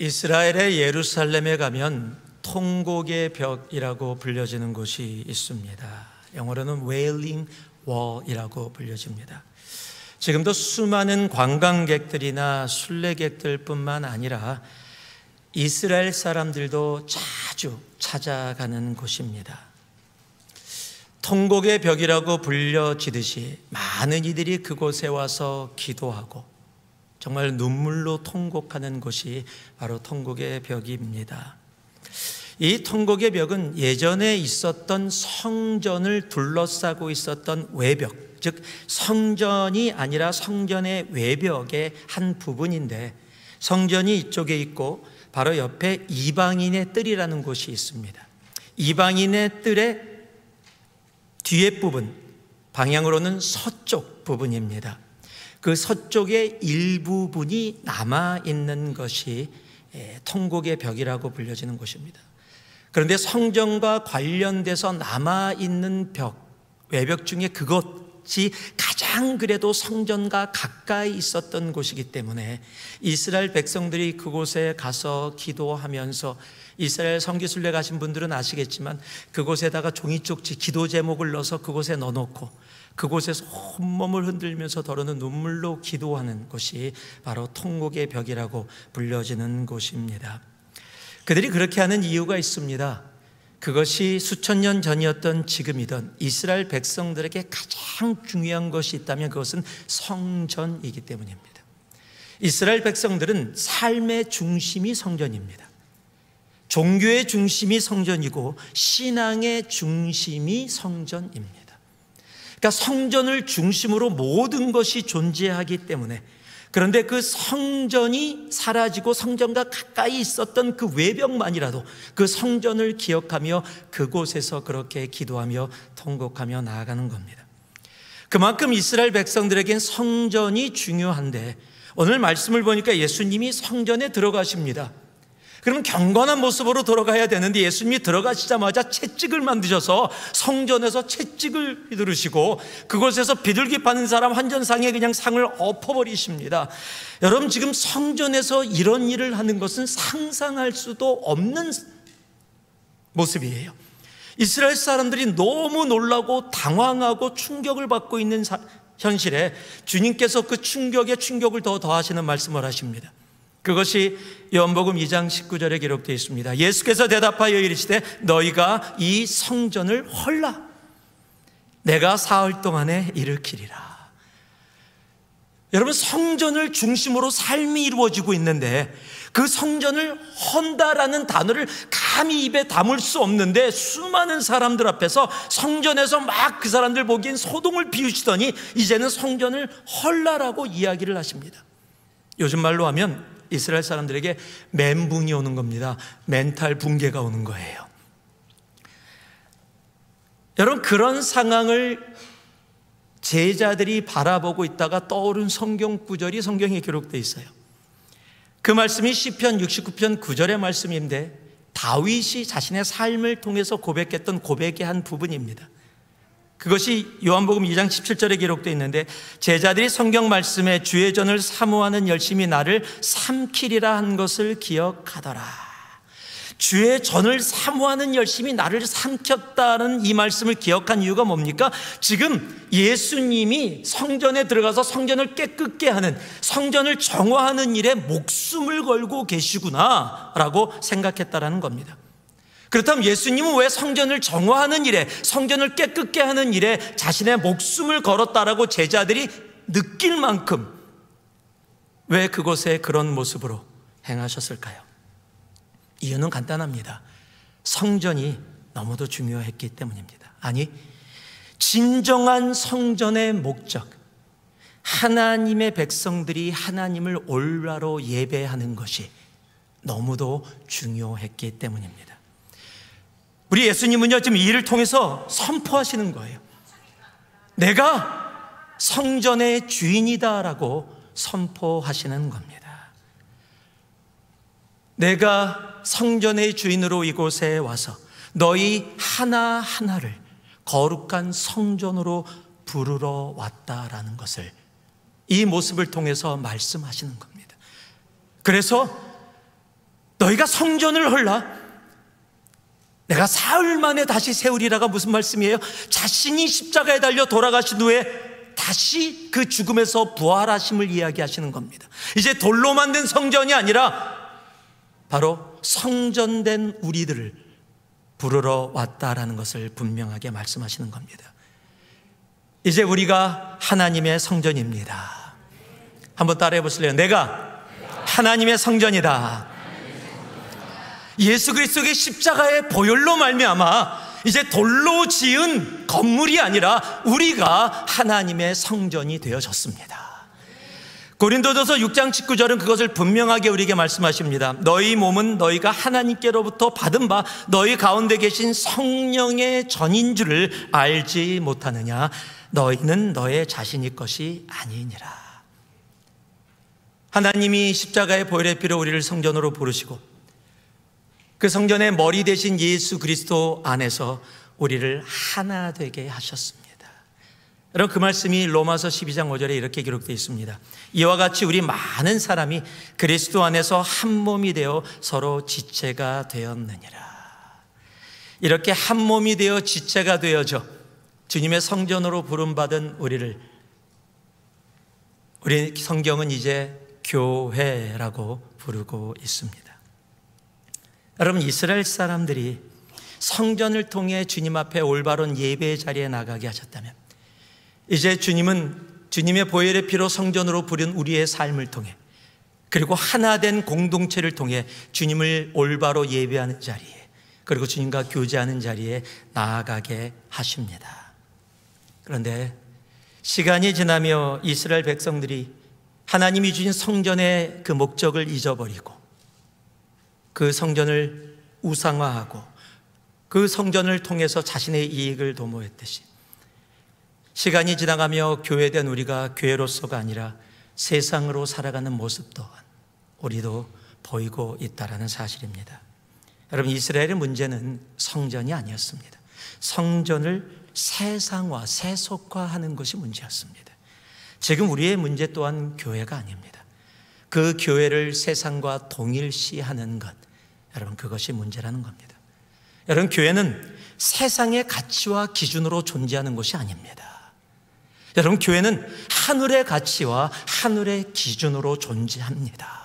이스라엘의 예루살렘에 가면 통곡의 벽이라고 불려지는 곳이 있습니다. 영어로는 Wailing Wall이라고 불려집니다. 지금도 수많은 관광객들이나 순례객들뿐만 아니라 이스라엘 사람들도 자주 찾아가는 곳입니다. 통곡의 벽이라고 불려지듯이 많은 이들이 그곳에 와서 기도하고 정말 눈물로 통곡하는 곳이 바로 통곡의 벽입니다. 이 통곡의 벽은 예전에 있었던 성전을 둘러싸고 있었던 외벽, 즉 성전이 아니라 성전의 외벽의 한 부분인데, 성전이 이쪽에 있고 바로 옆에 이방인의 뜰이라는 곳이 있습니다. 이방인의 뜰의 뒤에 부분, 방향으로는 서쪽 부분입니다. 그 서쪽의 일부분이 남아있는 것이 통곡의 벽이라고 불려지는 곳입니다. 그런데 성전과 관련돼서 남아있는 벽, 외벽 중에 그것이 가장 그래도 성전과 가까이 있었던 곳이기 때문에 이스라엘 백성들이 그곳에 가서 기도하면서, 이스라엘 성지순례 가신 분들은 아시겠지만 그곳에다가 종이 쪽지 기도 제목을 넣어서 그곳에 넣어놓고 그곳에서 온몸을 흔들면서 더러는 눈물로 기도하는 곳이 바로 통곡의 벽이라고 불려지는 곳입니다. 그들이 그렇게 하는 이유가 있습니다. 그것이 수천 년 전이었던 지금이던 이스라엘 백성들에게 가장 중요한 것이 있다면 그것은 성전이기 때문입니다. 이스라엘 백성들은 삶의 중심이 성전입니다. 종교의 중심이 성전이고 신앙의 중심이 성전입니다. 그러니까 성전을 중심으로 모든 것이 존재하기 때문에, 그런데 그 성전이 사라지고 성전과 가까이 있었던 그 외벽만이라도 그 성전을 기억하며 그곳에서 그렇게 기도하며 통곡하며 나아가는 겁니다. 그만큼 이스라엘 백성들에겐 성전이 중요한데, 오늘 말씀을 보니까 예수님이 성전에 들어가십니다. 그러면 경건한 모습으로 들어가야 되는데 예수님이 들어가시자마자 채찍을 만드셔서 성전에서 채찍을 휘두르시고 그곳에서 비둘기 파는 사람 환전상에 그냥 상을 엎어버리십니다. 여러분, 지금 성전에서 이런 일을 하는 것은 상상할 수도 없는 모습이에요. 이스라엘 사람들이 너무 놀라고 당황하고 충격을 받고 있는 현실에 주님께서 그 충격에 충격을 더 더하시는 말씀을 하십니다. 그것이 요한복음 2장 19절에 기록되어 있습니다. 예수께서 대답하여 이르시되 너희가 이 성전을 헐라 내가 사흘 동안에 일으키리라. 여러분, 성전을 중심으로 삶이 이루어지고 있는데 그 성전을 헌다라는 단어를 감히 입에 담을 수 없는데 수많은 사람들 앞에서 성전에서 막 그 사람들 보기엔 소동을 피우시더니 이제는 성전을 헐라라고 이야기를 하십니다. 요즘 말로 하면 이스라엘 사람들에게 멘붕이 오는 겁니다. 멘탈 붕괴가 오는 거예요. 여러분, 그런 상황을 제자들이 바라보고 있다가 떠오른 성경 구절이 성경에 기록되어 있어요. 그 말씀이 시편 69편 9절의 말씀인데 다윗이 자신의 삶을 통해서 고백했던 고백의 한 부분입니다. 그것이 요한복음 2장 17절에 기록되어 있는데, 제자들이 성경 말씀에 주의 전을 사모하는 열심이 나를 삼키리라 한 것을 기억하더라. 주의 전을 사모하는 열심이 나를 삼켰다는 이 말씀을 기억한 이유가 뭡니까? 지금 예수님이 성전에 들어가서 성전을 깨끗게 하는, 성전을 정화하는 일에 목숨을 걸고 계시구나 라고 생각했다라는 겁니다. 그렇다면 예수님은 왜 성전을 정화하는 일에, 성전을 깨끗게 하는 일에 자신의 목숨을 걸었다라고 제자들이 느낄 만큼 왜 그곳에 그런 모습으로 행하셨을까요? 이유는 간단합니다. 성전이 너무도 중요했기 때문입니다. 아니, 진정한 성전의 목적, 하나님의 백성들이 하나님을 올바로 예배하는 것이 너무도 중요했기 때문입니다. 우리 예수님은요, 지금 이 일을 통해서 선포하시는 거예요. 내가 성전의 주인이다라고 선포하시는 겁니다. 내가 성전의 주인으로 이곳에 와서 너희 하나하나를 거룩한 성전으로 부르러 왔다라는 것을 이 모습을 통해서 말씀하시는 겁니다. 그래서 너희가 성전을 헐라? 내가 사흘 만에 다시 세우리라가 무슨 말씀이에요? 자신이 십자가에 달려 돌아가신 후에 다시 그 죽음에서 부활하심을 이야기하시는 겁니다. 이제 돌로 만든 성전이 아니라 바로 성전된 우리들을 부르러 왔다라는 것을 분명하게 말씀하시는 겁니다. 이제 우리가 하나님의 성전입니다. 한번 따라해 보실래요? 내가 하나님의 성전이다. 예수 그리스도의 십자가의 보혈로 말미암아 이제 돌로 지은 건물이 아니라 우리가 하나님의 성전이 되어졌습니다. 고린도전서 6장 19절은 그것을 분명하게 우리에게 말씀하십니다. 너희 몸은 너희가 하나님께로부터 받은 바 너희 가운데 계신 성령의 전인 줄을 알지 못하느냐? 너희는 너의 자신의 것이 아니니라. 하나님이 십자가의 보혈의 피로 우리를 성전으로 부르시고 그 성전의 머리 대신 예수 그리스도 안에서 우리를 하나 되게 하셨습니다. 여러분, 그 말씀이 로마서 12장 5절에 이렇게 기록되어 있습니다. 이와 같이 우리 많은 사람이 그리스도 안에서 한 몸이 되어 서로 지체가 되었느니라. 이렇게 한 몸이 되어 지체가 되어져 주님의 성전으로 부름받은 우리 성경은 이제 교회라고 부르고 있습니다. 여러분, 이스라엘 사람들이 성전을 통해 주님 앞에 올바른 예배의 자리에 나가게 하셨다면 이제 주님은 주님의 보혈의 피로 성전으로 부른 우리의 삶을 통해 그리고 하나된 공동체를 통해 주님을 올바로 예배하는 자리에 그리고 주님과 교제하는 자리에 나아가게 하십니다. 그런데 시간이 지나며 이스라엘 백성들이 하나님이 주신 성전의 그 목적을 잊어버리고 그 성전을 우상화하고 그 성전을 통해서 자신의 이익을 도모했듯이 시간이 지나가며 교회된 우리가 교회로서가 아니라 세상으로 살아가는 모습 또한 우리도 보이고 있다는 사실입니다. 여러분, 이스라엘의 문제는 성전이 아니었습니다. 성전을 세상화, 세속화하는 것이 문제였습니다. 지금 우리의 문제 또한 교회가 아닙니다. 그 교회를 세상과 동일시하는 것, 여러분, 그것이 문제라는 겁니다. 여러분, 교회는 세상의 가치와 기준으로 존재하는 것이 아닙니다. 여러분, 교회는 하늘의 가치와 하늘의 기준으로 존재합니다.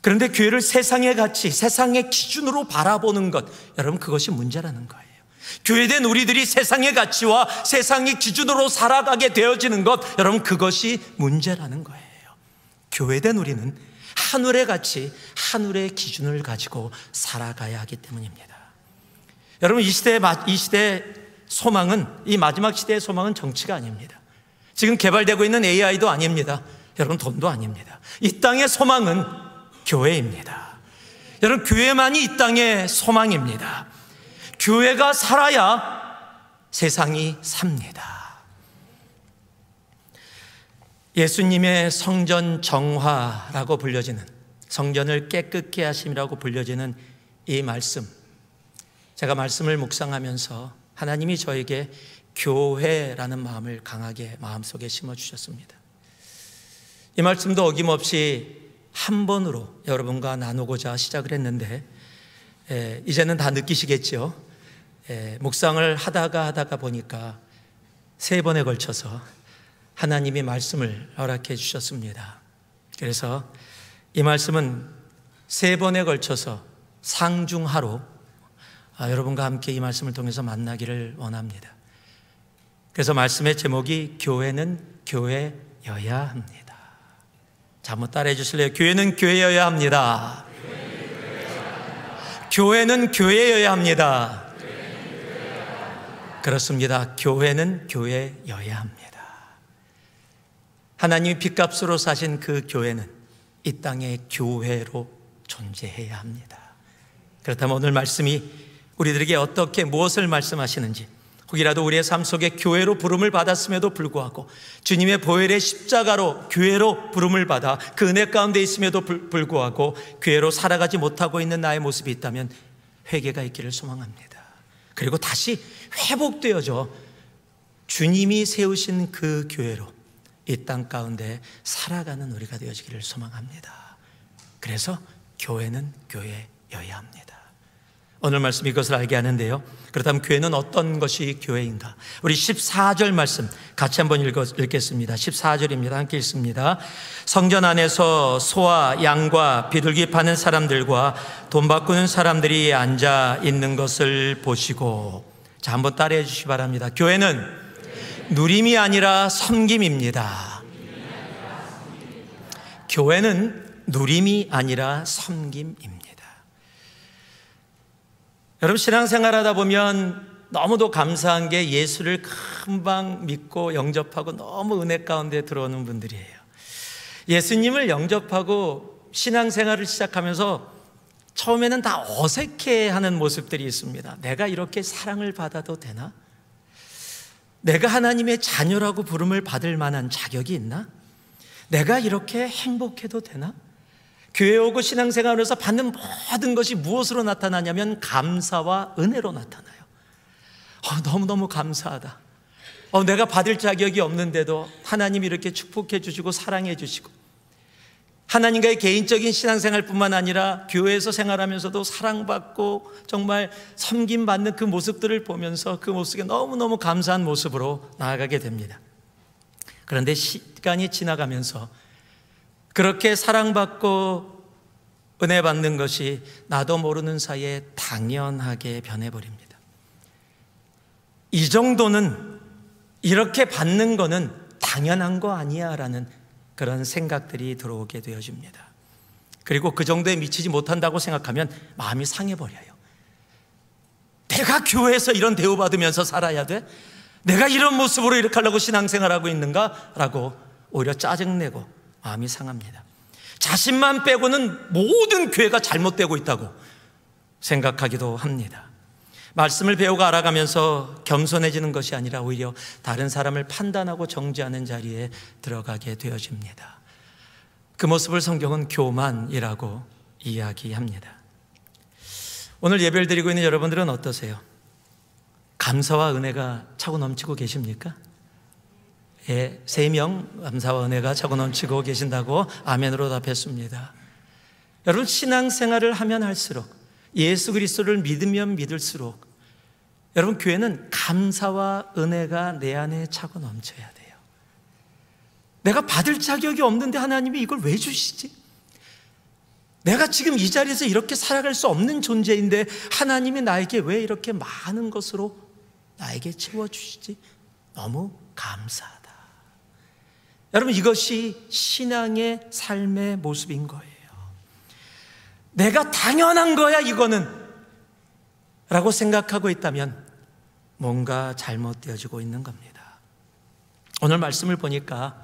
그런데 교회를 세상의 가치, 세상의 기준으로 바라보는 것, 여러분, 그것이 문제라는 거예요. 교회된 우리들이 세상의 가치와 세상의 기준으로 살아가게 되어지는 것, 여러분, 그것이 문제라는 거예요. 교회된 우리는 하늘의 가치, 하늘의 기준을 가지고 살아가야 하기 때문입니다. 여러분, 이 시대의 소망은, 이 마지막 시대의 소망은 정치가 아닙니다. 지금 개발되고 있는 AI도 아닙니다. 여러분, 돈도 아닙니다. 이 땅의 소망은 교회입니다. 여러분, 교회만이 이 땅의 소망입니다. 교회가 살아야 세상이 삽니다. 예수님의 성전 정화라고 불려지는, 성전을 깨끗게 하심이라고 불려지는 이 말씀, 제가 말씀을 묵상하면서 하나님이 저에게 교회라는 마음을 강하게 마음속에 심어주셨습니다. 이 말씀도 어김없이 한 번으로 여러분과 나누고자 시작을 했는데 이제는 다 느끼시겠죠. 묵상을 하다가 보니까 3번에 걸쳐서 하나님이 말씀을 허락해 주셨습니다. 그래서 이 말씀은 3번에 걸쳐서 상중하로 여러분과 함께 이 말씀을 통해서 만나기를 원합니다. 그래서 말씀의 제목이 교회는 교회여야 합니다. 자, 한번 따라해 주실래요? 교회는 교회여야 합니다. 교회는 교회여야 합니다. 그렇습니다. 교회는 교회여야 합니다. 하나님이 핏값으로 사신 그 교회는 이 땅의 교회로 존재해야 합니다. 그렇다면 오늘 말씀이 우리들에게 어떻게 무엇을 말씀하시는지, 혹이라도 우리의 삶 속에 교회로 부름을 받았음에도 불구하고 주님의 보혈의 십자가로 교회로 부름을 받아 그 은혜 가운데 있음에도 불구하고 교회로 살아가지 못하고 있는 나의 모습이 있다면 회개가 있기를 소망합니다. 그리고 다시 회복되어져 주님이 세우신 그 교회로 이 땅 가운데 살아가는 우리가 되어지기를 소망합니다. 그래서 교회는 교회여야 합니다. 오늘 말씀 이것을 알게 하는데요, 그렇다면 교회는 어떤 것이 교회인가? 우리 14절 말씀 같이 한번 읽겠습니다. 14절입니다. 함께 읽습니다. 성전 안에서 소와 양과 비둘기 파는 사람들과 돈 바꾸는 사람들이 앉아 있는 것을 보시고. 자, 한번 따라해 주시기 바랍니다. 교회는 누림이 아니라 섬김입니다. 교회는 누림이 아니라 섬김입니다. 여러분, 신앙생활 하다 보면 너무도 감사한 게 예수를 금방 믿고 영접하고 너무 은혜 가운데 들어오는 분들이에요. 예수님을 영접하고 신앙생활을 시작하면서 처음에는 다 어색해하는 모습들이 있습니다. 내가 이렇게 사랑을 받아도 되나? 내가 하나님의 자녀라고 부름을 받을 만한 자격이 있나? 내가 이렇게 행복해도 되나? 교회 오고 신앙생활에서 받는 모든 것이 무엇으로 나타나냐면 감사와 은혜로 나타나요. 너무너무 감사하다. 내가 받을 자격이 없는데도 하나님이 이렇게 축복해 주시고 사랑해 주시고, 하나님과의 개인적인 신앙생활뿐만 아니라 교회에서 생활하면서도 사랑받고 정말 섬김받는 그 모습들을 보면서 그 모습에 너무너무 감사한 모습으로 나아가게 됩니다. 그런데 시간이 지나가면서 그렇게 사랑받고 은혜 받는 것이 나도 모르는 사이에 당연하게 변해버립니다. 이 정도는, 이렇게 받는 거는 당연한 거 아니야 라는 그런 생각들이 들어오게 되어집니다. 그리고 그 정도에 미치지 못한다고 생각하면 마음이 상해버려요. 내가 교회에서 이런 대우받으면서 살아야 돼? 내가 이런 모습으로 이렇게 하려고 신앙생활하고 있는가? 라고 오히려 짜증내고 마음이 상합니다. 자신만 빼고는 모든 교회가 잘못되고 있다고 생각하기도 합니다. 말씀을 배우고 알아가면서 겸손해지는 것이 아니라 오히려 다른 사람을 판단하고 정죄하는 자리에 들어가게 되어집니다. 그 모습을 성경은 교만이라고 이야기합니다. 오늘 예배를 드리고 있는 여러분들은 어떠세요? 감사와 은혜가 차고 넘치고 계십니까? 예, 3명 감사와 은혜가 차고 넘치고 계신다고 아멘으로 답했습니다. 여러분, 신앙생활을 하면 할수록, 예수 그리스도를 믿으면 믿을수록 여러분, 교회는 감사와 은혜가 내 안에 차고 넘쳐야 돼요. 내가 받을 자격이 없는데 하나님이 이걸 왜 주시지? 내가 지금 이 자리에서 이렇게 살아갈 수 없는 존재인데 하나님이 나에게 왜 이렇게 많은 것으로 나에게 채워주시지? 너무 감사하다. 여러분, 이것이 신앙의 삶의 모습인 거예요. 내가 당연한 거야 이거는 라고 생각하고 있다면 뭔가 잘못되어지고 있는 겁니다. 오늘 말씀을 보니까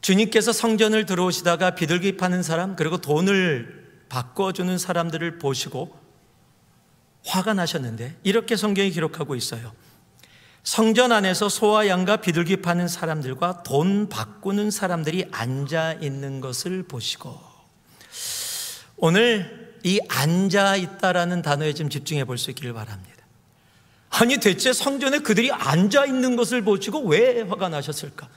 주님께서 성전을 들어오시다가 비둘기 파는 사람, 그리고 돈을 바꿔주는 사람들을 보시고 화가 나셨는데 이렇게 성경이 기록하고 있어요. 성전 안에서 소와 양과 비둘기 파는 사람들과 돈 바꾸는 사람들이 앉아 있는 것을 보시고. 오늘 이 앉아 있다라는 단어에 좀 집중해 볼 수 있기를 바랍니다. 아니, 대체 성전에 그들이 앉아 있는 것을 보시고 왜 화가 나셨을까?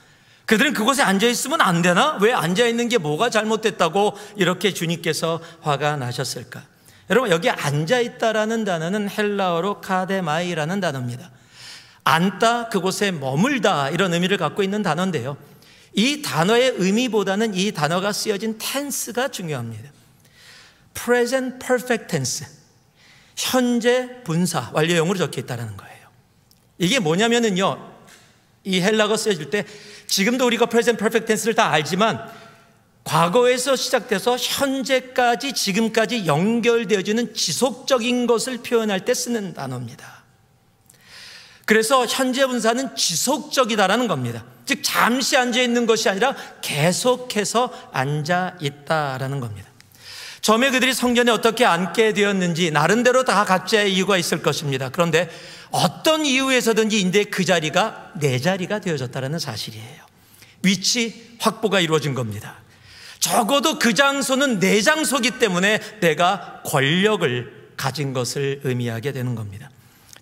그들은 그곳에 앉아 있으면 안 되나? 왜 앉아 있는 게 뭐가 잘못됐다고 이렇게 주님께서 화가 나셨을까? 여러분, 여기 앉아 있다라는 단어는 헬라어로 카데마이라는 단어입니다. 앉다, 그곳에 머물다, 이런 의미를 갖고 있는 단어인데요, 이 단어의 의미보다는 이 단어가 쓰여진 텐스가 중요합니다. Present Perfect Tense, 현재 분사 완료형으로 적혀 있다는 거예요. 이게 뭐냐면은요, 이 헬라어가 쓰여질 때 지금도 우리가 Present Perfect Tense를 다 알지만 과거에서 시작돼서 현재까지, 지금까지 연결되어지는 지속적인 것을 표현할 때 쓰는 단어입니다. 그래서 현재 분사는 지속적이다라는 겁니다. 즉, 잠시 앉아 있는 것이 아니라 계속해서 앉아 있다라는 겁니다. 처음에 그들이 성전에 어떻게 앉게 되었는지 나름대로 다 각자의 이유가 있을 것입니다. 그런데 어떤 이유에서든지 이제 그 자리가 내 자리가 되어졌다는 사실이에요. 위치 확보가 이루어진 겁니다. 적어도 그 장소는 내 장소이기 때문에 내가 권력을 가진 것을 의미하게 되는 겁니다.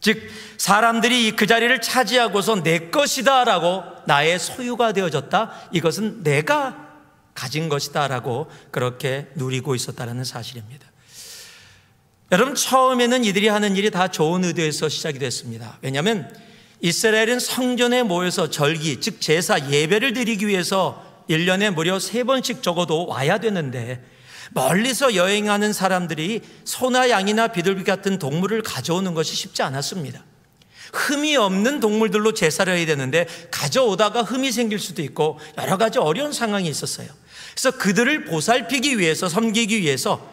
즉, 사람들이 그 자리를 차지하고서 내 것이다 라고 나의 소유가 되어졌다. 이것은 내가 가진 것이다라고 그렇게 누리고 있었다는 사실입니다. 여러분, 처음에는 이들이 하는 일이 다 좋은 의도에서 시작이 됐습니다. 왜냐하면 이스라엘은 성전에 모여서 절기, 즉 제사, 예배를 드리기 위해서 1년에 무려 3번씩 적어도 와야 되는데, 멀리서 여행하는 사람들이 소나 양이나 비둘기 같은 동물을 가져오는 것이 쉽지 않았습니다. 흠이 없는 동물들로 제사를 해야 되는데 가져오다가 흠이 생길 수도 있고 여러 가지 어려운 상황이 있었어요. 그래서 그들을 보살피기 위해서, 섬기기 위해서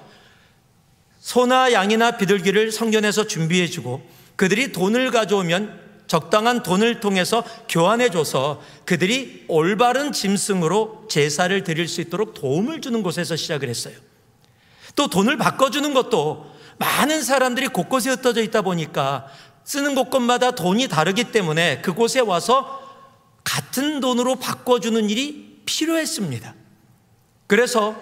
소나 양이나 비둘기를 성전에서 준비해주고, 그들이 돈을 가져오면 적당한 돈을 통해서 교환해줘서 그들이 올바른 짐승으로 제사를 드릴 수 있도록 도움을 주는 곳에서 시작을 했어요. 또 돈을 바꿔주는 것도 많은 사람들이 곳곳에 흩어져 있다 보니까 쓰는 곳곳마다 돈이 다르기 때문에 그곳에 와서 같은 돈으로 바꿔주는 일이 필요했습니다. 그래서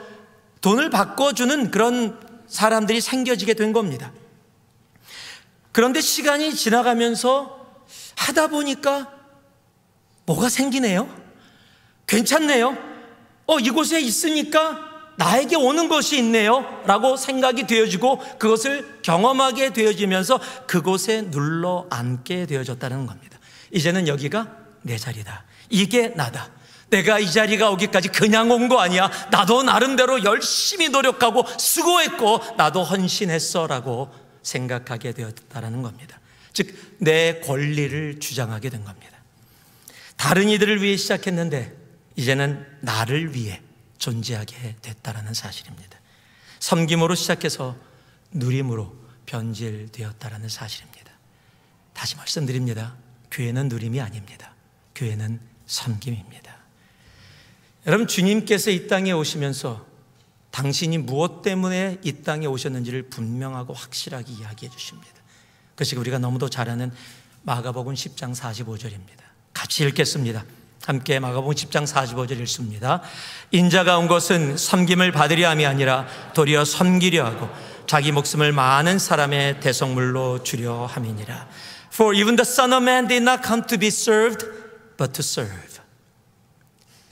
돈을 바꿔주는 그런 사람들이 생겨지게 된 겁니다. 그런데 시간이 지나가면서 하다 보니까 뭐가 생기네요. 괜찮네요. 이곳에 있으니까 나에게 오는 것이 있네요 라고 생각이 되어지고, 그것을 경험하게 되어지면서 그곳에 눌러 앉게 되어졌다는 겁니다. 이제는 여기가 내 자리다. 이게 나다. 내가 이 자리가 오기까지 그냥 온 거 아니야. 나도 나름대로 열심히 노력하고 수고했고 나도 헌신했어 라고 생각하게 되었다는 겁니다. 즉, 내 권리를 주장하게 된 겁니다. 다른 이들을 위해 시작했는데 이제는 나를 위해 존재하게 됐다는 사실입니다. 섬김으로 시작해서 누림으로 변질되었다는 사실입니다. 다시 말씀드립니다. 교회는 누림이 아닙니다. 교회는 섬김입니다. 여러분, 주님께서 이 땅에 오시면서 당신이 무엇 때문에 이 땅에 오셨는지를 분명하고 확실하게 이야기해 주십니다. 그것이 우리가 너무도 잘 아는 마가복음 10장 45절입니다. 같이 읽겠습니다. 함께 마가복음 10장 45절 읽습니다. 인자가 온 것은 섬김을 받으려 함이 아니라 도리어 섬기려 하고 자기 목숨을 많은 사람의 대속물로 주려 함이니라. For even the Son of Man did not come to be served, but to serve.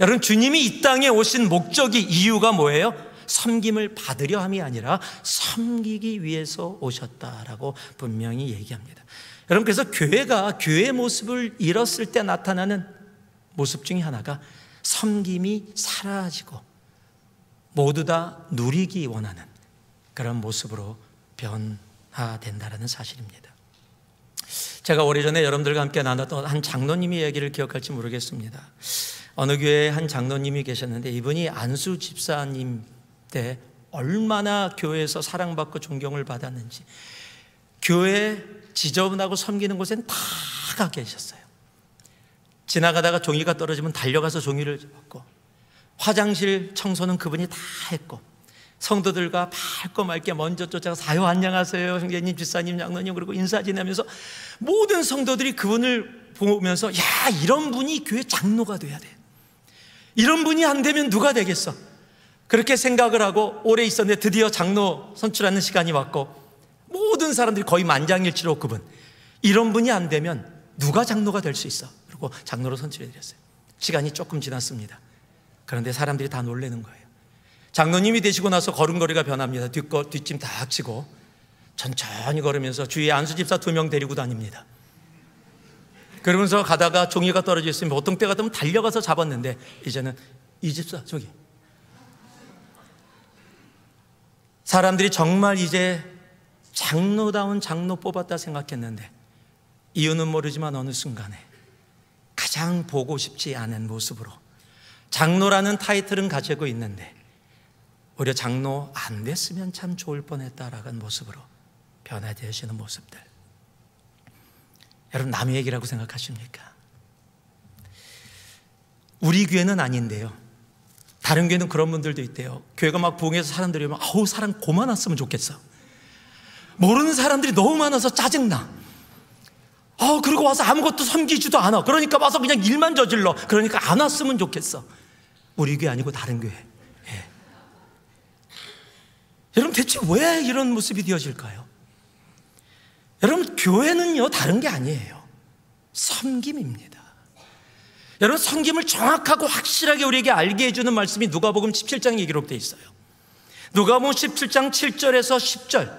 여러분, 주님이 이 땅에 오신 목적이, 이유가 뭐예요? 섬김을 받으려 함이 아니라 섬기기 위해서 오셨다라고 분명히 얘기합니다. 여러분, 그래서 교회가 교회의 모습을 잃었을 때 나타나는 모습 중에 하나가 섬김이 사라지고 모두 다 누리기 원하는 그런 모습으로 변화된다는 사실입니다. 제가 오래전에 여러분들과 함께 나눴던 한 장로님의 얘기를 기억할지 모르겠습니다. 어느 교회에 한 장로님이 계셨는데, 이분이 안수 집사님 때 얼마나 교회에서 사랑받고 존경을 받았는지, 교회 지저분하고 섬기는 곳엔 다 가 계셨어요. 지나가다가 종이가 떨어지면 달려가서 종이를 잡고, 화장실 청소는 그분이 다 했고, 성도들과 밝고 맑게 먼저 쫓아가서 아유 안녕하세요 형제님, 집사님, 장로님 그리고 인사 지내면서 모든 성도들이 그분을 보면서 야, 이런 분이 교회 장로가 돼야 돼. 이런 분이 안 되면 누가 되겠어. 그렇게 생각을 하고 오래 있었는데 드디어 장로 선출하는 시간이 왔고, 모든 사람들이 거의 만장일치로 그분, 이런 분이 안 되면 누가 장로가 될 수 있어. 그리고 장로로 선출해드렸어요. 시간이 조금 지났습니다. 그런데 사람들이 다 놀라는 거예요. 장로님이 되시고 나서 걸음걸이가 변합니다. 뒷짐 다 치고 천천히 걸으면서 주위에 안수집사 2명 데리고 다닙니다. 그러면서 가다가 종이가 떨어져 있으면 보통 때 같으면 달려가서 잡았는데, 이제는 이 집사 저기, 사람들이 정말 이제 장로다운 장로 뽑았다 생각했는데, 이유는 모르지만 어느 순간에 가장 보고 싶지 않은 모습으로, 장로라는 타이틀은 가지고 있는데 오히려 장로 안 됐으면 참 좋을 뻔했다라는 모습으로 변화되시는 모습들. 여러분, 남의 얘기라고 생각하십니까? 우리 교회는 아닌데요, 다른 교회는 그런 분들도 있대요. 교회가 막 부흥해서 사람들이 오면 아우 사람 고만 왔으면 좋겠어. 모르는 사람들이 너무 많아서 짜증나. 그리고 와서 아무것도 섬기지도 않아. 그러니까 와서 그냥 일만 저질러. 그러니까 안 왔으면 좋겠어. 우리 교회 아니고 다른 교회. 예. 여러분, 대체 왜 이런 모습이 되어질까요? 여러분, 교회는요 다른 게 아니에요. 섬김입니다. 여러분, 섬김을 정확하고 확실하게 우리에게 알게 해주는 말씀이 누가복음 17장에 기록되어 있어요. 누가복음 17장 7절에서 10절,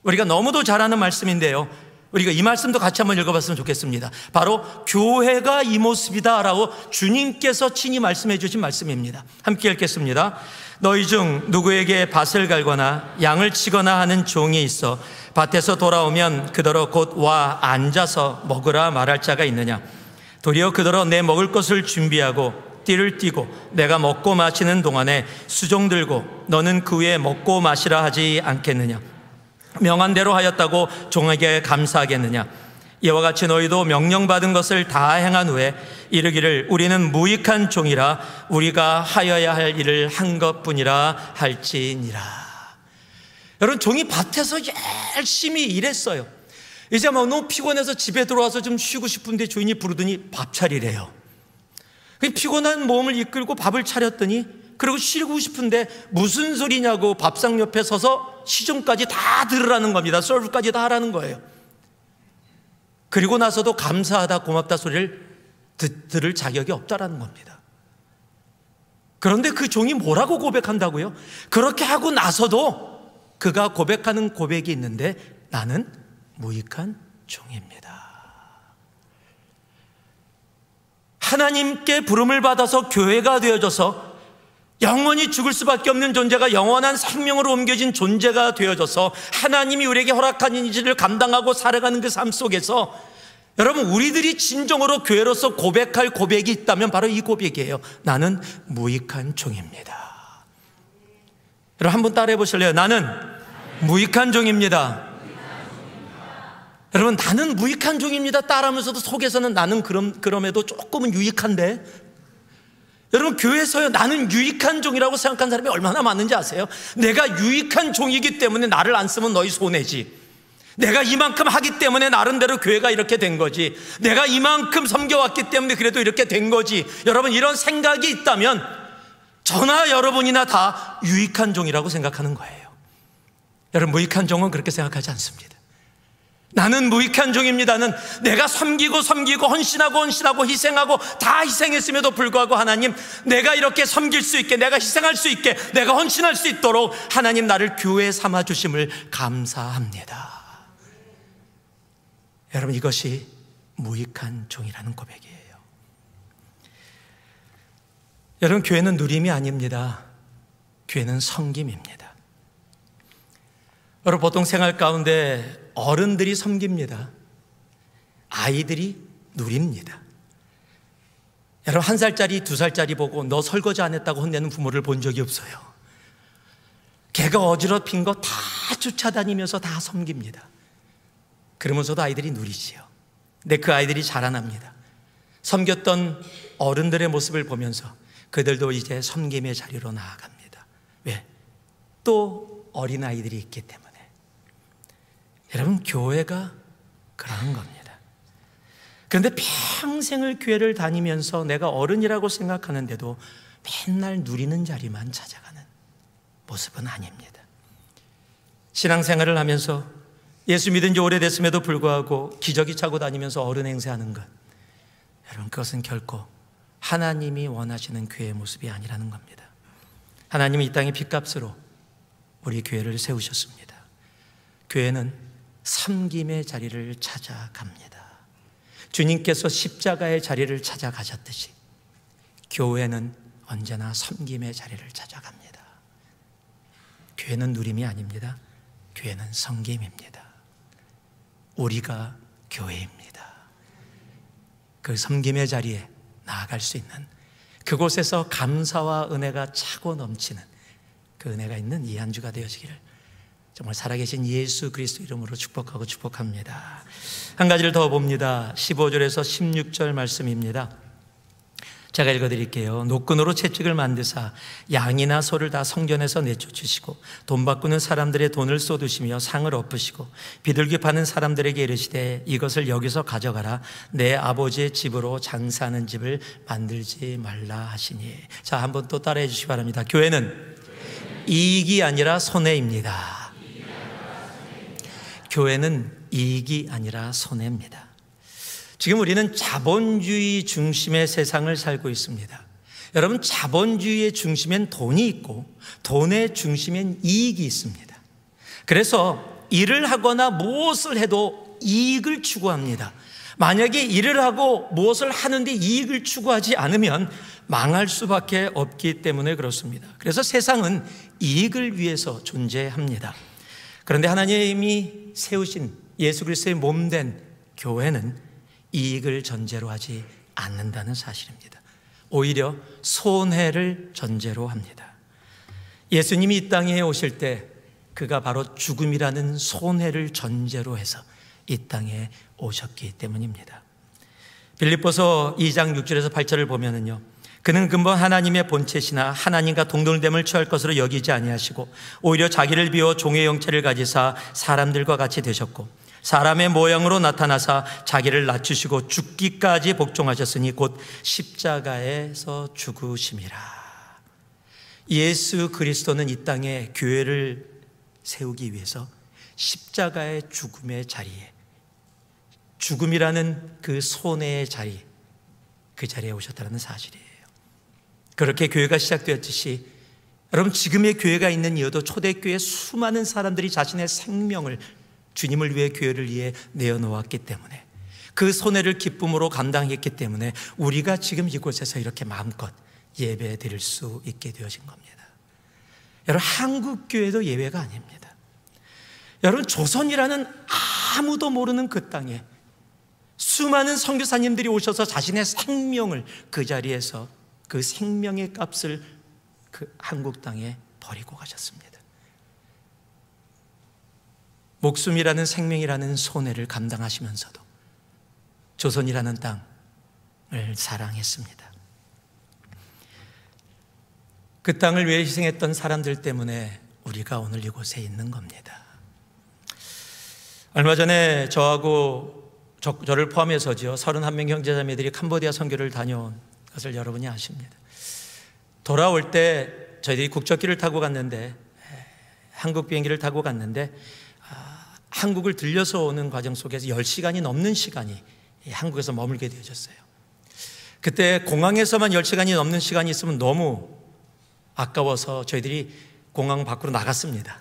우리가 너무도 잘 아는 말씀인데요, 우리가 이 말씀도 같이 한번 읽어봤으면 좋겠습니다. 바로 교회가 이 모습이다라고 주님께서 친히 말씀해 주신 말씀입니다. 함께 읽겠습니다. 너희 중 누구에게 밭을 갈거나 양을 치거나 하는 종이 있어 밭에서 돌아오면 그더러 곧 와 앉아서 먹으라 말할 자가 있느냐? 도리어 그더러 내 먹을 것을 준비하고 띠를 띠고 내가 먹고 마시는 동안에 수종 들고 너는 그 위에 먹고 마시라 하지 않겠느냐? 명한 대로 하였다고 종에게 감사하겠느냐? 이와 같이 너희도 명령받은 것을 다 행한 후에 이르기를 우리는 무익한 종이라 우리가 하여야 할 일을 한 것뿐이라 할지니라. 여러분, 종이 밭에서 열심히 일했어요. 이제 막 너무 피곤해서 집에 들어와서 좀 쉬고 싶은데 주인이 부르더니 밥 차리래요. 피곤한 몸을 이끌고 밥을 차렸더니, 그리고 쉬고 싶은데 무슨 소리냐고 밥상 옆에 서서 시중까지 다 들으라는 겁니다. 서브까지 다 하라는 거예요. 그리고 나서도 감사하다 고맙다 소리를 들을 자격이 없다라는 겁니다. 그런데 그 종이 뭐라고 고백한다고요? 그렇게 하고 나서도 그가 고백하는 고백이 있는데, 나는 무익한 종입니다. 하나님께 부름을 받아서 교회가 되어져서 영원히 죽을 수밖에 없는 존재가 영원한 생명으로 옮겨진 존재가 되어져서 하나님이 우리에게 허락한 인지를 감당하고 살아가는 그 삶 속에서, 여러분, 우리들이 진정으로 교회로서 고백할 고백이 있다면 바로 이 고백이에요. 나는 무익한 종입니다. 여러분, 한번 따라해 보실래요? 나는 무익한 종입니다. 여러분, 나는 무익한 종입니다 따라하면서도 속에서는 나는 그럼에도 조금은 유익한데, 여러분, 교회에서요, 나는 유익한 종이라고 생각하는 사람이 얼마나 많은지 아세요? 내가 유익한 종이기 때문에 나를 안 쓰면 너희 손해지. 내가 이만큼 하기 때문에 나름대로 교회가 이렇게 된 거지. 내가 이만큼 섬겨왔기 때문에 그래도 이렇게 된 거지. 여러분, 이런 생각이 있다면 저나 여러분이나 다 유익한 종이라고 생각하는 거예요. 여러분, 무익한 종은 그렇게 생각하지 않습니다. 나는 무익한 종입니다는 내가 섬기고 헌신하고 희생하고 다 희생했음에도 불구하고, 하나님, 내가 이렇게 섬길 수 있게, 내가 희생할 수 있게, 내가 헌신할 수 있도록 하나님 나를 교회 삼아 주심을 감사합니다. 여러분, 이것이 무익한 종이라는 고백이에요. 여러분, 교회는 누림이 아닙니다. 교회는 섬김입니다. 여러분, 보통 생활 가운데 어른들이 섬깁니다. 아이들이 누립니다. 여러분, 1살짜리 2살짜리 보고 너 설거지 안 했다고 혼내는 부모를 본 적이 없어요. 걔가 어지럽힌 거 다 쫓아다니면서 다 섬깁니다. 그러면서도 아이들이 누리지요. 근데 그 아이들이 자라납니다. 섬겼던 어른들의 모습을 보면서 그들도 이제 섬김의 자리로 나아갑니다. 왜? 또 어린아이들이 있기 때문에. 여러분, 교회가 그런 겁니다. 그런데 평생을 교회를 다니면서 내가 어른이라고 생각하는데도 맨날 누리는 자리만 찾아가는 모습은 아닙니다. 신앙생활을 하면서 예수 믿은 지 오래됐음에도 불구하고 기저귀 차고 다니면서 어른 행세하는 것, 여러분, 그것은 결코 하나님이 원하시는 교회의 모습이 아니라는 겁니다. 하나님이 이 땅에 핏값으로 우리 교회를 세우셨습니다. 교회는 섬김의 자리를 찾아갑니다. 주님께서 십자가의 자리를 찾아가셨듯이 교회는 언제나 섬김의 자리를 찾아갑니다. 교회는 누림이 아닙니다. 교회는 섬김입니다. 우리가 교회입니다. 그 섬김의 자리에 나아갈 수 있는, 그곳에서 감사와 은혜가 차고 넘치는 그 은혜가 있는 이 한 주가 되어지기를 정말 살아계신 예수 그리스도 이름으로 축복합니다. 한 가지를 더 봅니다. 15절에서 16절 말씀입니다. 제가 읽어드릴게요. 노끈으로 채찍을 만드사 양이나 소를 다 성전에서 내쫓으시고 돈 바꾸는 사람들의 돈을 쏟으시며 상을 엎으시고 비둘기 파는 사람들에게 이르시되 이것을 여기서 가져가라. 내 아버지의 집으로 장사하는 집을 만들지 말라 하시니. 자, 한번 또 따라해 주시기 바랍니다. 교회는 이익이 아니라 손해입니다. 교회는 이익이 아니라 손해입니다. 지금 우리는 자본주의 중심의 세상을 살고 있습니다. 여러분, 자본주의의 중심엔 돈이 있고 돈의 중심엔 이익이 있습니다. 그래서 일을 하거나 무엇을 해도 이익을 추구합니다. 만약에 일을 하고 무엇을 하는데 이익을 추구하지 않으면 망할 수밖에 없기 때문에 그렇습니다. 그래서 세상은 이익을 위해서 존재합니다. 그런데 하나님이 세우신 예수 그리스도의 몸된 교회는 이익을 전제로 하지 않는다는 사실입니다. 오히려 손해를 전제로 합니다. 예수님이 이 땅에 오실 때 그가 바로 죽음이라는 손해를 전제로 해서 이 땅에 오셨기 때문입니다. 빌립보서 2장 6절에서 8절을 보면은요, 그는 근본 하나님의 본체시나 하나님과 동등됨을 취할 것으로 여기지 아니하시고 오히려 자기를 비워 종의 형체를 가지사 사람들과 같이 되셨고 사람의 모양으로 나타나사 자기를 낮추시고 죽기까지 복종하셨으니 곧 십자가에서 죽으심이라. 예수 그리스도는 이 땅에 교회를 세우기 위해서 십자가의 죽음의 자리에, 죽음이라는 그 손해의 자리, 그 자리에 오셨다는 사실이에요. 그렇게 교회가 시작되었듯이 여러분, 지금의 교회가 있는 이유도 초대교회 수많은 사람들이 자신의 생명을 주님을 위해, 교회를 위해 내어놓았기 때문에, 그 손해를 기쁨으로 감당했기 때문에 우리가 지금 이곳에서 이렇게 마음껏 예배 드릴 수 있게 되어진 겁니다. 여러분, 한국교회도 예외가 아닙니다. 여러분, 조선이라는 아무도 모르는 그 땅에 수많은 선교사님들이 오셔서 자신의 생명을 그 자리에서, 그 생명의 값을 그 한국 땅에 버리고 가셨습니다. 목숨이라는, 생명이라는 손해를 감당하시면서도 조선이라는 땅을 사랑했습니다. 그 땅을 위해 희생했던 사람들 때문에 우리가 오늘 이곳에 있는 겁니다. 얼마 전에 저를 포함해서죠, 31명 형제자매들이 캄보디아 선교를 다녀온 것을 여러분이 아십니다. 돌아올 때 저희들이 국적기를 타고 갔는데, 한국 비행기를 타고 갔는데 한국을 들려서 오는 과정 속에서 10시간이 넘는 시간이 한국에서 머물게 되어졌어요. 그때 공항에서만 10시간이 넘는 시간이 있으면 너무 아까워서 저희들이 공항 밖으로 나갔습니다.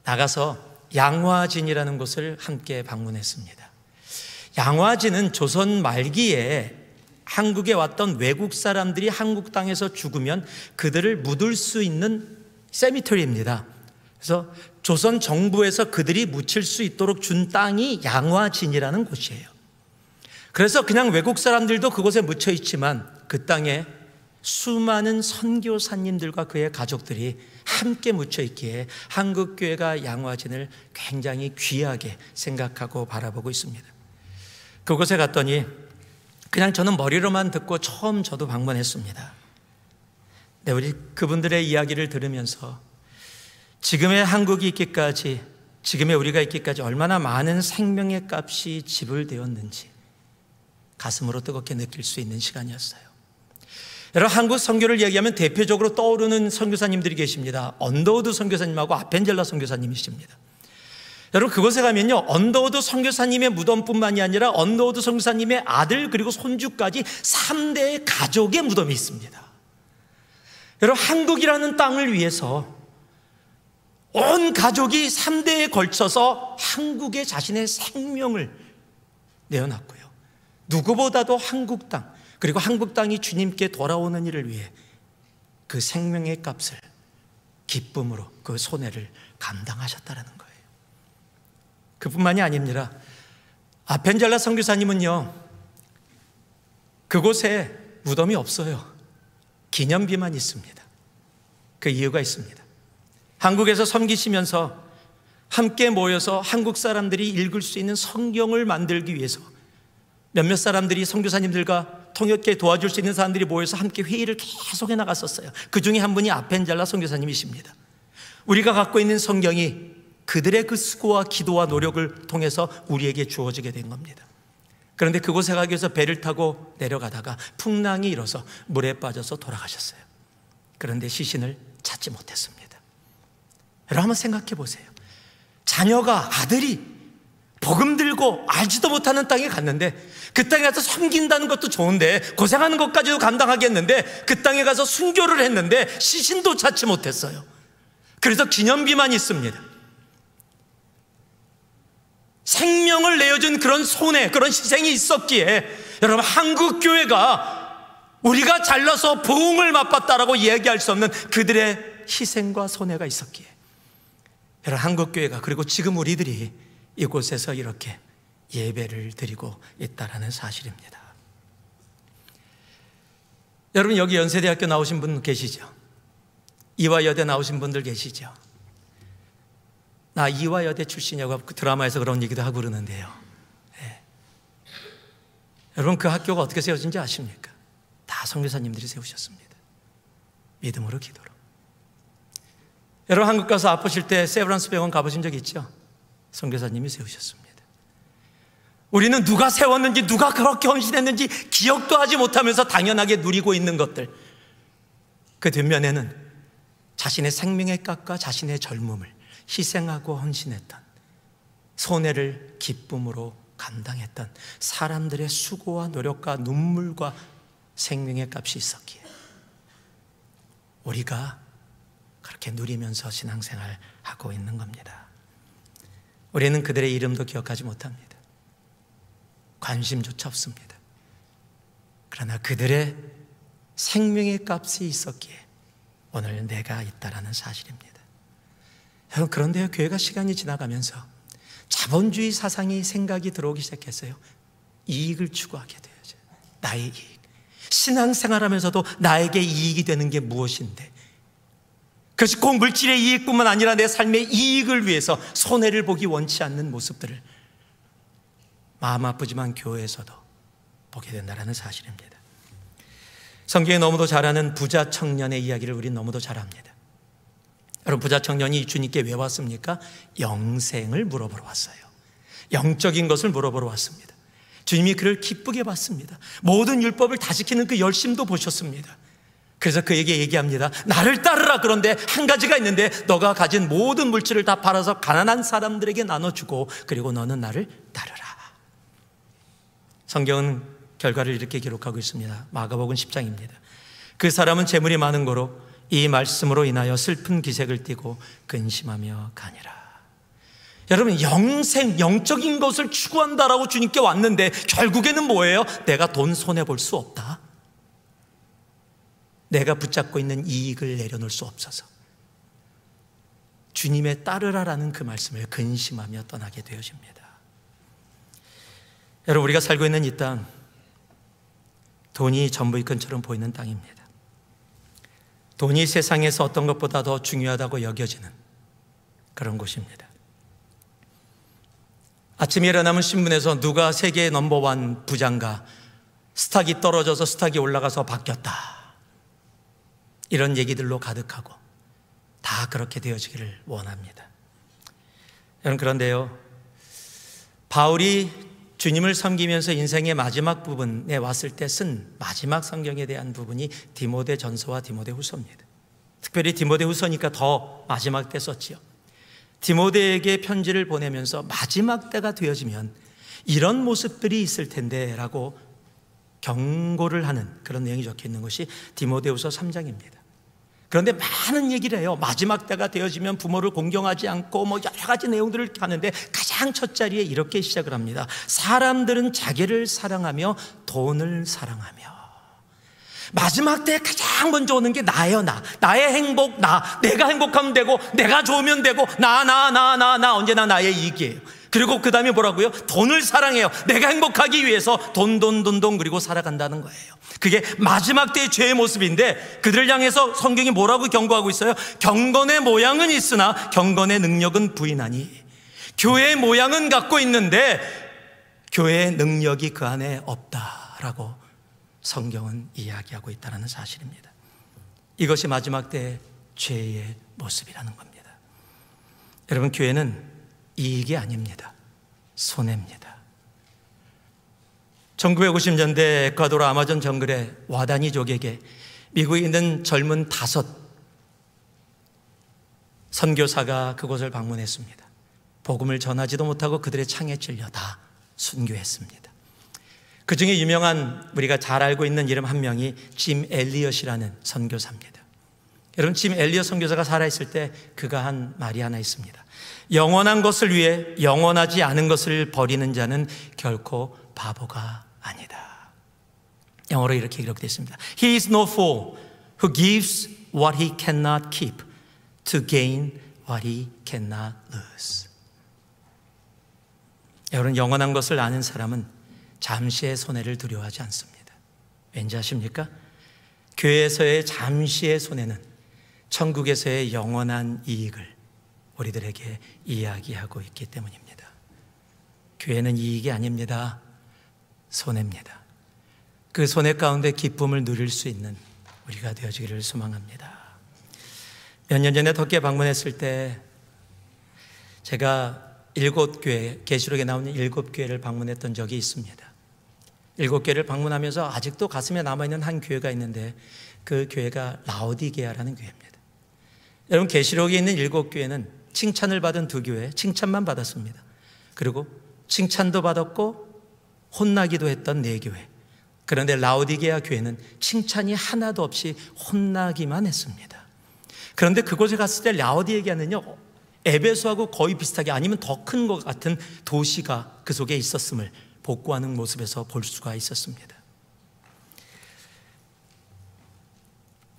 나가서 양화진이라는 곳을 함께 방문했습니다. 양화진은 조선 말기에 한국에 왔던 외국 사람들이 한국 땅에서 죽으면 그들을 묻을 수 있는 세미터리입니다. 그래서 조선 정부에서 그들이 묻힐 수 있도록 준 땅이 양화진이라는 곳이에요. 그래서 그냥 외국 사람들도 그곳에 묻혀 있지만 그 땅에 수많은 선교사님들과 그의 가족들이 함께 묻혀 있기에 한국교회가 양화진을 굉장히 귀하게 생각하고 바라보고 있습니다. 그곳에 갔더니 그냥 저는 머리로만 듣고 처음 저도 방문했습니다. 네, 우리 그분들의 이야기를 들으면서 지금의 한국이 있기까지, 지금의 우리가 있기까지 얼마나 많은 생명의 값이 지불되었는지 가슴으로 뜨겁게 느낄 수 있는 시간이었어요. 여러분, 한국 선교를 얘기하면 대표적으로 떠오르는 선교사님들이 계십니다. 언더우드 선교사님하고 아펜젤라 선교사님이십니다. 여러분, 그곳에 가면요, 언더우드 선교사님의 무덤뿐만이 아니라 언더우드 선교사님의 아들 그리고 손주까지 3대의 가족의 무덤이 있습니다. 여러분, 한국이라는 땅을 위해서 온 가족이 3대에 걸쳐서 한국에 자신의 생명을 내어놨고요, 누구보다도 한국 땅, 그리고 한국 땅이 주님께 돌아오는 일을 위해 그 생명의 값을 기쁨으로 그 손해를 감당하셨다는 거예요. 그뿐만이 아닙니다. 아펜젤라 선교사님은요, 그곳에 무덤이 없어요. 기념비만 있습니다. 그 이유가 있습니다. 한국에서 섬기시면서 함께 모여서 한국 사람들이 읽을 수 있는 성경을 만들기 위해서 몇몇 사람들이, 선교사님들과 통역에 도와줄 수 있는 사람들이 모여서 함께 회의를 계속해 나갔었어요. 그 중에 한 분이 아펜젤라 선교사님이십니다. 우리가 갖고 있는 성경이 그들의 그 수고와 기도와 노력을 통해서 우리에게 주어지게 된 겁니다. 그런데 그곳에 가기 위해서 배를 타고 내려가다가 풍랑이 일어서 물에 빠져서 돌아가셨어요. 그런데 시신을 찾지 못했습니다. 여러분, 한번 생각해 보세요. 자녀가, 아들이 복음 들고 알지도 못하는 땅에 갔는데, 그 땅에 가서 섬긴다는 것도 좋은데 고생하는 것까지도 감당하겠는데, 그 땅에 가서 순교를 했는데 시신도 찾지 못했어요. 그래서 기념비만 있습니다. 생명을 내어준 그런 손해, 그런 희생이 있었기에 여러분, 한국 교회가 우리가 잘나서 부흥을 맛봤다라고 이야기할 수 없는 그들의 희생과 손해가 있었기에 여러분, 한국 교회가, 그리고 지금 우리들이 이곳에서 이렇게 예배를 드리고 있다라는 사실입니다. 여러분, 여기 연세대학교 나오신 분 계시죠? 이화여대 나오신 분들 계시죠? 나 이화여대 출신이라고 그 드라마에서 그런 얘기도 하고 그러는데요. 네. 여러분, 그 학교가 어떻게 세워진지 아십니까? 다 선교사님들이 세우셨습니다. 믿음으로, 기도로. 여러분, 한국 가서 아프실 때 세브란스 병원 가보신 적 있죠? 선교사님이 세우셨습니다. 우리는 누가 세웠는지, 누가 그렇게 헌신했는지 기억도 하지 못하면서 당연하게 누리고 있는 것들, 그 뒷면에는 자신의 생명의 값과 자신의 젊음을 희생하고 헌신했던, 손해를 기쁨으로 감당했던 사람들의 수고와 노력과 눈물과 생명의 값이 있었기에 우리가 그렇게 누리면서 신앙생활 하고 있는 겁니다. 우리는 그들의 이름도 기억하지 못합니다. 관심조차 없습니다. 그러나 그들의 생명의 값이 있었기에 오늘 내가 있다라는 사실입니다. 여러분, 그런데요, 교회가 시간이 지나가면서 자본주의 사상이 생각이 들어오기 시작했어요. 이익을 추구하게 되어져. 나의 이익. 신앙생활하면서도 나에게 이익이 되는 게 무엇인데, 그것이 꼭 물질의 이익뿐만 아니라 내 삶의 이익을 위해서 손해를 보기 원치 않는 모습들을 마음 아프지만 교회에서도 보게 된다는 사실입니다. 성경에 너무도 잘 아는 부자 청년의 이야기를 우리는 너무도 잘 압니다. 여러분, 부자 청년이 주님께 왜 왔습니까? 영생을 물어보러 왔어요. 영적인 것을 물어보러 왔습니다. 주님이 그를 기쁘게 봤습니다. 모든 율법을 다 지키는 그 열심도 보셨습니다. 그래서 그에게 얘기합니다. 나를 따르라. 그런데 한 가지가 있는데, 너가 가진 모든 물질을 다 팔아서 가난한 사람들에게 나눠주고, 그리고 너는 나를 따르라. 성경은 결과를 이렇게 기록하고 있습니다. 마가복음 10장입니다. 그 사람은 재물이 많은 고로 이 말씀으로 인하여 슬픈 기색을 띠고 근심하며 가니라. 여러분, 영적인 것을 추구한다라고 주님께 왔는데 결국에는 뭐예요? 내가 돈 손해볼 수 없다. 내가 붙잡고 있는 이익을 내려놓을 수 없어서 주님의 따르라라는 그 말씀을 근심하며 떠나게 되어집니다. 여러분, 우리가 살고 있는 이 땅, 돈이 전부이건처럼 보이는 땅입니다. 돈이 세상에서 어떤 것보다 더 중요하다고 여겨지는 그런 곳입니다. 아침에 일어나면 신문에서 누가 세계 넘버원 부자인가, 스탁이 떨어져서 스탁이 올라가서 바뀌었다, 이런 얘기들로 가득하고 다 그렇게 되어지기를 원합니다. 여러분, 그런데요, 바울이 주님을 섬기면서 인생의 마지막 부분에 왔을 때 쓴 마지막 성경에 대한 부분이 디모데전서와 디모데후서입니다. 특별히 디모데후서니까 더 마지막 때 썼지요. 디모데에게 편지를 보내면서 마지막 때가 되어지면 이런 모습들이 있을 텐데 라고 경고를 하는 그런 내용이 적혀 있는 것이 디모데후서 3장입니다. 그런데 많은 얘기를 해요. 마지막 때가 되어지면 부모를 공경하지 않고 여러 가지 내용들을 하는데, 가장 첫 자리에 이렇게 시작을 합니다. 사람들은 자기를 사랑하며 돈을 사랑하며. 마지막 때에 가장 먼저 오는 게 나예요. 나의 행복, 내가 행복하면 되고, 내가 좋으면 되고, 나 언제나 나의 이익이에요. 그리고 그 다음에 뭐라고요? 돈을 사랑해요. 내가 행복하기 위해서 돈 그리고 살아간다는 거예요. 그게 마지막 때의 죄의 모습인데, 그들을 향해서 성경이 뭐라고 경고하고 있어요? 경건의 모양은 있으나 경건의 능력은 부인하니. 교회의 모양은 갖고 있는데 교회의 능력이 그 안에 없다라고 성경은 이야기하고 있다는 사실입니다. 이것이 마지막 때의 죄의 모습이라는 겁니다. 여러분, 교회는 이익이 아닙니다. 손해입니다. 1950년대 에콰도르 아마존 정글의 와다니족에게 미국에 있는 젊은 5 선교사가 그곳을 방문했습니다. 복음을 전하지도 못하고 그들의 창에 찔려 다 순교했습니다. 그 중에 유명한, 우리가 잘 알고 있는 이름 한 명이 짐 엘리엇이라는 선교사입니다. 여러분, 짐 엘리엇 선교사가 살아있을 때 그가 한 말이 하나 있습니다. 영원한 것을 위해 영원하지 않은 것을 버리는 자는 결코 바보가 아니다. 영어로 이렇게 기록되어 있습니다. He is no fool who gives what he cannot keep to gain what he cannot lose. 여러분, 영원한 것을 아는 사람은 잠시의 손해를 두려워하지 않습니다. 왠지 아십니까? 교회에서의 잠시의 손해는 천국에서의 영원한 이익을 우리들에게 이야기하고 있기 때문입니다. 교회는 이익이 아닙니다. 손해입니다. 그 손해 가운데 기쁨을 누릴 수 있는 우리가 되어지기를 소망합니다. 몇 년 전에 덕계 방문했을 때 제가 7교회, 계시록에 나오는 7교회를 방문했던 적이 있습니다. 7교회를 방문하면서 아직도 가슴에 남아있는 한 교회가 있는데 그 교회가 라오디게아라는 교회입니다. 여러분, 계시록에 있는 7교회는 칭찬을 받은 2교회, 칭찬만 받았습니다. 그리고 칭찬도 받았고 혼나기도 했던 4교회. 그런데 라오디게아 교회는 칭찬이 하나도 없이 혼나기만 했습니다. 그런데 그곳에 갔을 때 라오디게아는요, 에베소하고 거의 비슷하게, 아니면 더 큰 것 같은 도시가 그 속에 있었음을 복구하는 모습에서 볼 수가 있었습니다.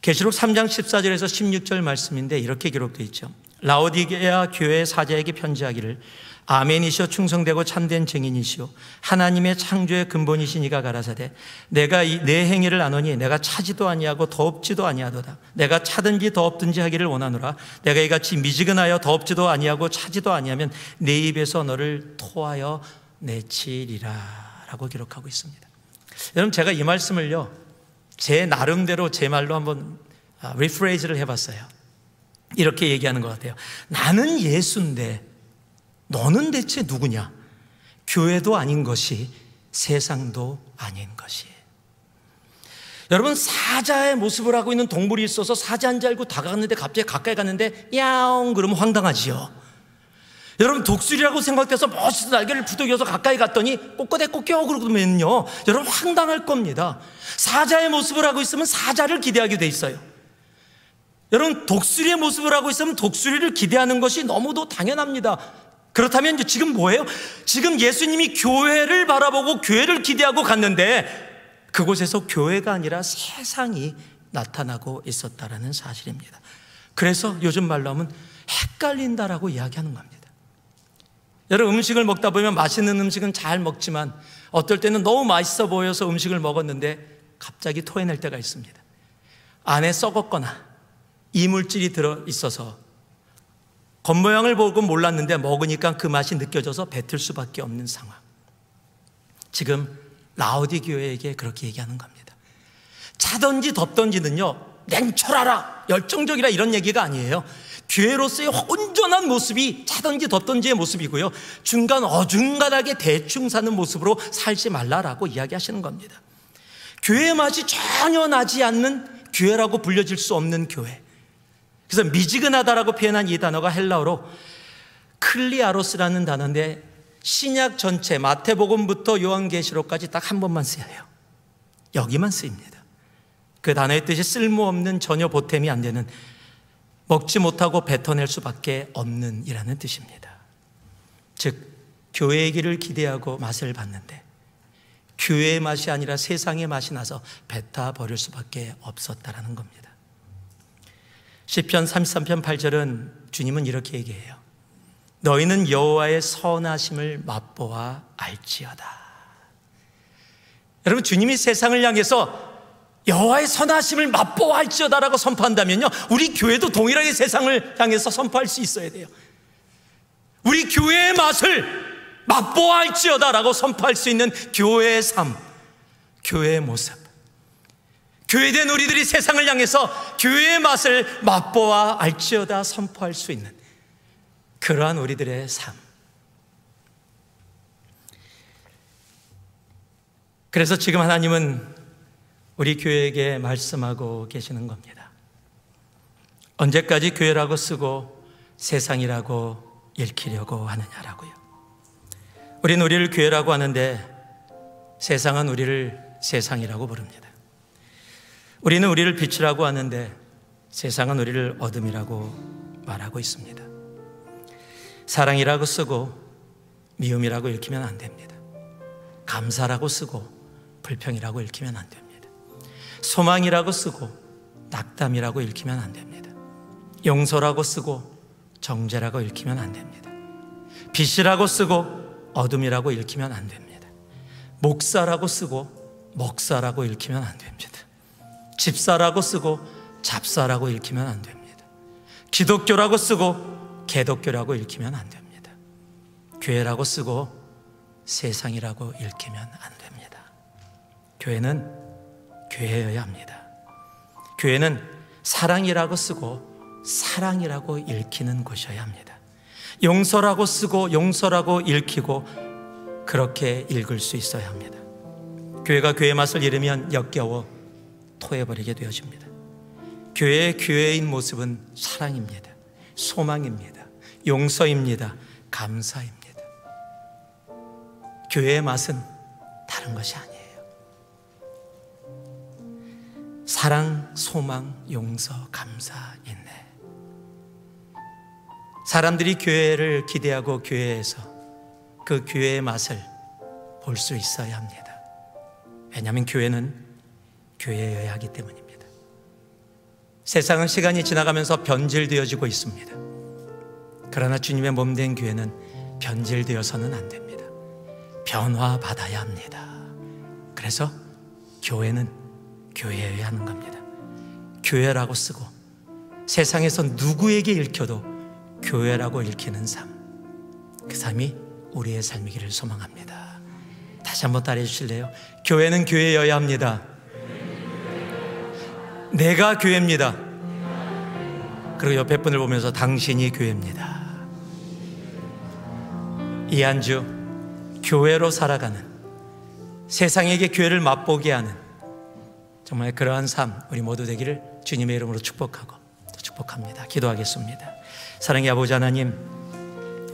계시록 3장 14절에서 16절 말씀인데 이렇게 기록되어 있죠. 라오디게아 교회 사자에게 편지하기를, 아멘이시오 충성되고 참된 증인이시오 하나님의 창조의 근본이신 이가 가라사대, 내가 내 행위를 아노니 내가 차지도 아니하고 더없지도 아니하도다. 내가 차든지 더없든지 하기를 원하노라. 내가 이같이 미지근하여 더없지도 아니하고 차지도 아니하면 내 입에서 너를 토하여 내치리라 라고 기록하고 있습니다. 여러분, 제가 이 말씀을요, 제 나름대로 제 말로 한번 리프레이즈를 해봤어요. 이렇게 얘기하는 것 같아요. 나는 예수인데 너는 대체 누구냐? 교회도 아닌 것이, 세상도 아닌 것이. 여러분, 사자의 모습을 하고 있는 동물이 있어서 사자인 줄 알고 다가갔는데 갑자기 가까이 갔는데 야옹 그러면 황당하지요. 여러분, 독수리라고 생각돼서 멋있어 날개를 부둥여서 가까이 갔더니 꼬꼬대꼬 껴 그러면요, 여러분 황당할 겁니다. 사자의 모습을 하고 있으면 사자를 기대하게 돼 있어요. 여러분, 독수리의 모습을 하고 있으면 독수리를 기대하는 것이 너무도 당연합니다. 그렇다면 지금 뭐예요? 지금 예수님이 교회를 바라보고 교회를 기대하고 갔는데 그곳에서 교회가 아니라 세상이 나타나고 있었다는 사실입니다. 그래서 요즘 말로 하면 헷갈린다라고 이야기하는 겁니다. 여러분, 음식을 먹다 보면 맛있는 음식은 잘 먹지만 어떨 때는 너무 맛있어 보여서 음식을 먹었는데 갑자기 토해낼 때가 있습니다. 안에 썩었거나 이물질이 들어있어서 겉모양을 보고 몰랐는데 먹으니까 그 맛이 느껴져서 뱉을 수밖에 없는 상황. 지금 라오디 교회에게 그렇게 얘기하는 겁니다. 차든지 덥든지는요, 냉철하라, 열정적이라 이런 얘기가 아니에요. 교회로서의 온전한 모습이 차든지 덥든지의 모습이고요, 중간 어중간하게 대충 사는 모습으로 살지 말라라고 이야기하시는 겁니다. 교회의 맛이 전혀 나지 않는 교회라고 불려질 수 없는 교회. 그래서 미지근하다라고 표현한 이 단어가 헬라어로 클리아로스라는 단어인데 신약 전체 마태복음부터 요한계시록까지 딱 한 번만 쓰여요. 여기만 쓰입니다. 그 단어의 뜻이 쓸모없는, 전혀 보탬이 안 되는, 먹지 못하고 뱉어낼 수밖에 없는 이라는 뜻입니다. 즉, 교회의 길을 기대하고 맛을 봤는데 교회의 맛이 아니라 세상의 맛이 나서 뱉어버릴 수밖에 없었다라는 겁니다. 시편 33편 8절은 주님은 이렇게 얘기해요. 너희는 여호와의 선하심을 맛보아 알지어다. 여러분, 주님이 세상을 향해서 여호와의 선하심을 맛보아 알지어다라고 선포한다면요, 우리 교회도 동일하게 세상을 향해서 선포할 수 있어야 돼요. 우리 교회의 맛을 맛보아 알지어다라고 선포할 수 있는 교회의 삶, 교회의 모습. 교회된 우리들이 세상을 향해서 교회의 맛을 맛보아 알지어다 선포할 수 있는 그러한 우리들의 삶. 그래서 지금 하나님은 우리 교회에게 말씀하고 계시는 겁니다. 언제까지 교회라고 쓰고 세상이라고 읽히려고 하느냐라고요. 우리는 우리를 교회라고 하는데 세상은 우리를 세상이라고 부릅니다. 우리는 우리를 빛이라고 하는데 세상은 우리를 어둠이라고 말하고 있습니다. 사랑이라고 쓰고 미움이라고 읽히면 안 됩니다. 감사라고 쓰고 불평이라고 읽히면 안 됩니다. 소망이라고 쓰고 낙담이라고 읽히면 안 됩니다. 용서라고 쓰고 정죄라고 읽히면 안 됩니다. 빛이라고 쓰고 어둠이라고 읽히면 안 됩니다. 목사라고 쓰고 먹사라고 읽히면 안 됩니다. 집사라고 쓰고 잡사라고 읽히면 안 됩니다. 기독교라고 쓰고 개독교라고 읽히면 안 됩니다. 교회라고 쓰고 세상이라고 읽히면 안 됩니다. 교회는 교회여야 합니다. 교회는 사랑이라고 쓰고 사랑이라고 읽히는 곳이어야 합니다. 용서라고 쓰고 용서라고 읽히고 그렇게 읽을 수 있어야 합니다. 교회가 교회 맛을 잃으면 역겨워 토해버리게 되어집니다. 교회의 교회인 모습은 사랑입니다. 소망입니다. 용서입니다. 감사입니다. 교회의 맛은 다른 것이 아니에요. 사랑, 소망, 용서, 감사, 인내. 사람들이 교회를 기대하고 교회에서 그 교회의 맛을 볼 수 있어야 합니다. 왜냐하면 교회는 교회여야 하기 때문입니다. 세상은 시간이 지나가면서 변질되어지고 있습니다. 그러나 주님의 몸된 교회는 변질되어서는 안 됩니다. 변화받아야 합니다. 그래서 교회는 교회여야 하는 겁니다. 교회라고 쓰고 세상에서 누구에게 읽혀도 교회라고 읽히는 삶, 그 삶이 우리의 삶이기를 소망합니다. 다시 한번 따라해 주실래요? 교회는 교회여야 합니다. 내가 교회입니다. 그리고 옆에 분을 보면서 당신이 교회입니다. 이 한 주 교회로 살아가는, 세상에게 교회를 맛보게 하는 정말 그러한 삶 우리 모두 되기를 주님의 이름으로 축복하고 축복합니다. 기도하겠습니다. 사랑의 아버지 하나님,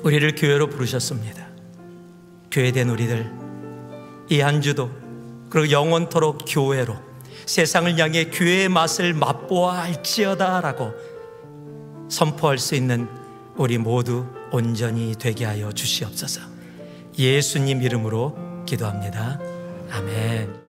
우리를 교회로 부르셨습니다. 교회된 우리들 이 한 주도 그리고 영원토록 교회로 세상을 향해 교회의 맛을 맛보아 할지어다 라고 선포할 수 있는 우리 모두 온전히 되게 하여 주시옵소서. 예수님 이름으로 기도합니다. 아멘.